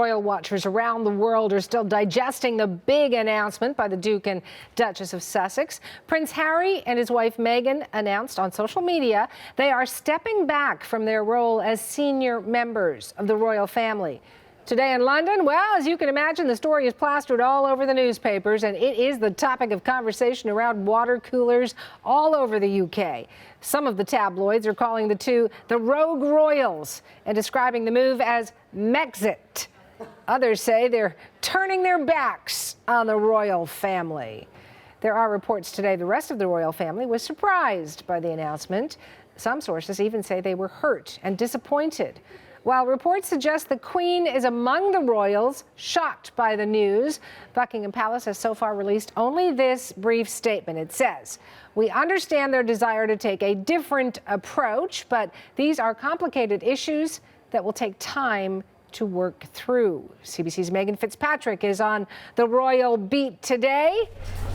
Royal watchers around the world are still digesting the big announcement by the Duke and Duchess of Sussex. Prince Harry and his wife Meghan announced on social media they are stepping back from their role as senior members of the royal family. Today in London, well, as you can imagine, the story is plastered all over the newspapers, and it is the topic of conversation around water coolers all over the UK. Some of the tabloids are calling the two the rogue royals and describing the move as Mexit. Others say they're turning their backs on the royal family. There are reports today the rest of the royal family was surprised by the announcement. Some sources even say they were hurt and disappointed. While reports suggest the Queen is among the royals shocked by the news, Buckingham Palace has so far released only this brief statement. It says, "We understand their desire to take a different approach, but these are complicated issues that will take time to work through." CBC's Megan Fitzpatrick is on the royal beat today.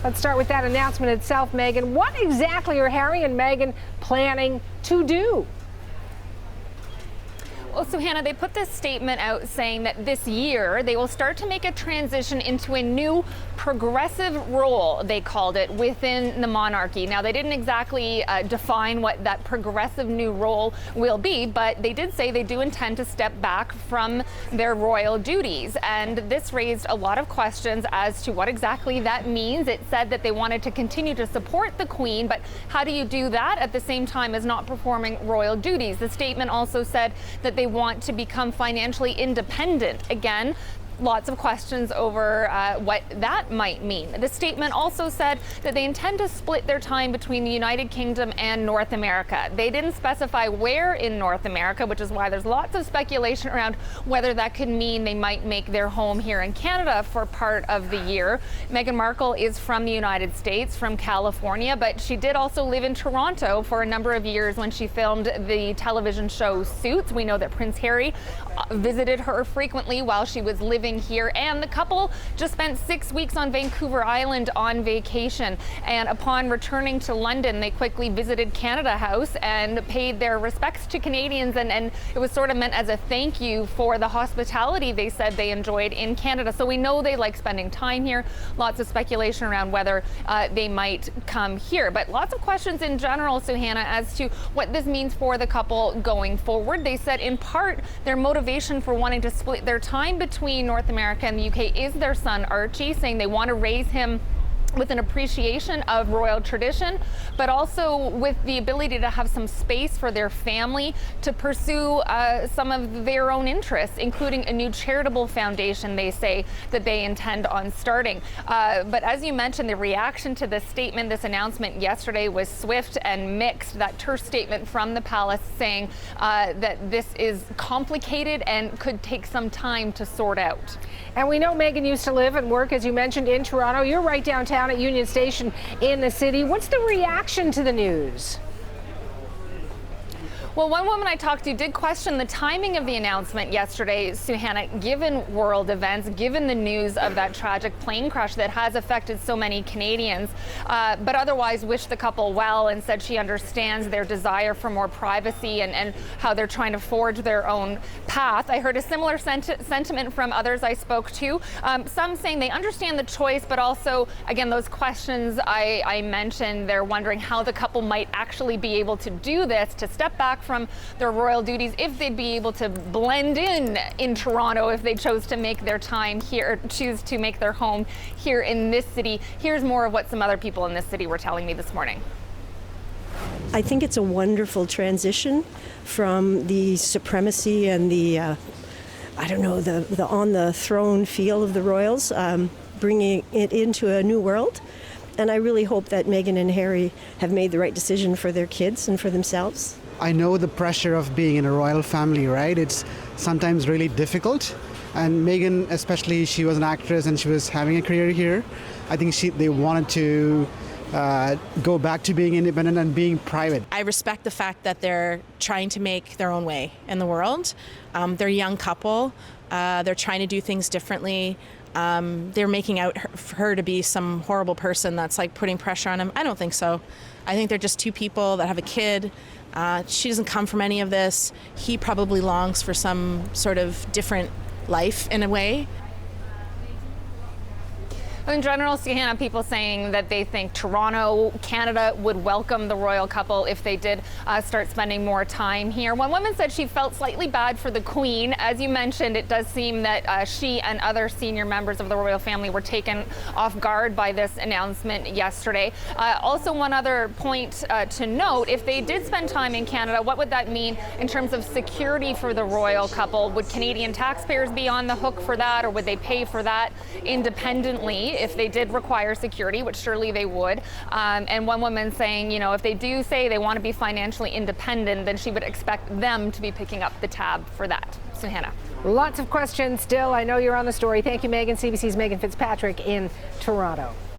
Let's start with that announcement itself, Megan. What exactly are Harry and Meghan planning to do? Well, so Hannah, they put this statement out saying that this year they will start to make a transition into a new progressive role, they called it, within the monarchy. Now, they didn't exactly define what that progressive new role will be, but they did say they do intend to step back from their royal duties. And this raised a lot of questions as to what exactly that means. It said that they wanted to continue to support the Queen, but how do you do that at the same time as not performing royal duties? The statement also said that they want to become financially independent. Again, lots of questions over what that might mean. The statement also said that they intend to split their time between the United Kingdom and North America. They didn't specify where in North America, which is why there's lots of speculation around whether that could mean they might make their home here in Canada for part of the year. Meghan Markle is from the United States, from California, but she did also live in Toronto for a number of years when she filmed the television show Suits. We know that Prince Harry visited her frequently while she was living here, and the couple just spent 6 weeks on Vancouver Island on vacation. And upon returning to London, they quickly visited Canada House and paid their respects to Canadians, and it was sort of meant as a thank you for the hospitality they said they enjoyed in Canada. So we know they like spending time here. Lots of speculation around whether they might come here, but lots of questions in general, so Hannah, as to what this means for the couple going forward. They said in part their motivation for wanting to split their time between North America and the UK is their son Archie, saying they want to raise him with an appreciation of royal tradition, but also with the ability to have some space for their family to pursue some of their own interests, including a new charitable foundation they say that they intend on starting. But as you mentioned, the reaction to this statement, this announcement yesterday was swift and mixed. That terse statement from the palace saying that this is complicated and could take some time to sort out. And we know Meghan used to live and work, as you mentioned, in Toronto. You're right downtown at Union Station in the city. What's the reaction to the news? Well, one woman I talked to did question the timing of the announcement yesterday, Suhanna, given world events, given the news of that tragic plane crash that has affected so many Canadians, but otherwise wished the couple well and said she understands their desire for more privacy and how they're trying to forge their own path. I heard a similar sentiment from others I spoke to, some saying they understand the choice, but also, again, those questions I mentioned, they're wondering how the couple might actually be able to do this, to step back from their royal duties, if they'd be able to blend in Toronto if they chose to make their time here, choose to make their home here in this city. Here's more of what some other people in this city were telling me this morning. I think it's a wonderful transition from the supremacy and the, the on the throne feel of the royals, bringing it into a new world. And I really hope that Meghan and Harry have made the right decision for their kids and for themselves. I know the pressure of being in a royal family, right? It's sometimes really difficult. And Meghan, especially, she was an actress and she was having a career here. I think they wanted to go back to being independent and being private. I respect the fact that they're trying to make their own way in the world. They're a young couple. They're trying to do things differently. They're making out her to be some horrible person that's like putting pressure on him. I don't think so. I think they're just two people that have a kid. She doesn't come from any of this. He probably longs for some sort of different life in a way. In general, Hannah, people saying that they think Toronto, Canada would welcome the royal couple if they did start spending more time here. One woman said she felt slightly bad for the Queen. As you mentioned, it does seem that she and other senior members of the royal family were taken off guard by this announcement yesterday. Also, one other point to note, if they did spend time in Canada, what would that mean in terms of security for the royal couple? Would Canadian taxpayers be on the hook for that, or would they pay for that independently if they did require security, which surely they would? And one woman saying, you know, if they do say they want to be financially independent, then she would expect them to be picking up the tab for that. So, Hannah. Lots of questions still. I know you're on the story. Thank you, Meghan. CBC's Meghan Fitzpatrick in Toronto.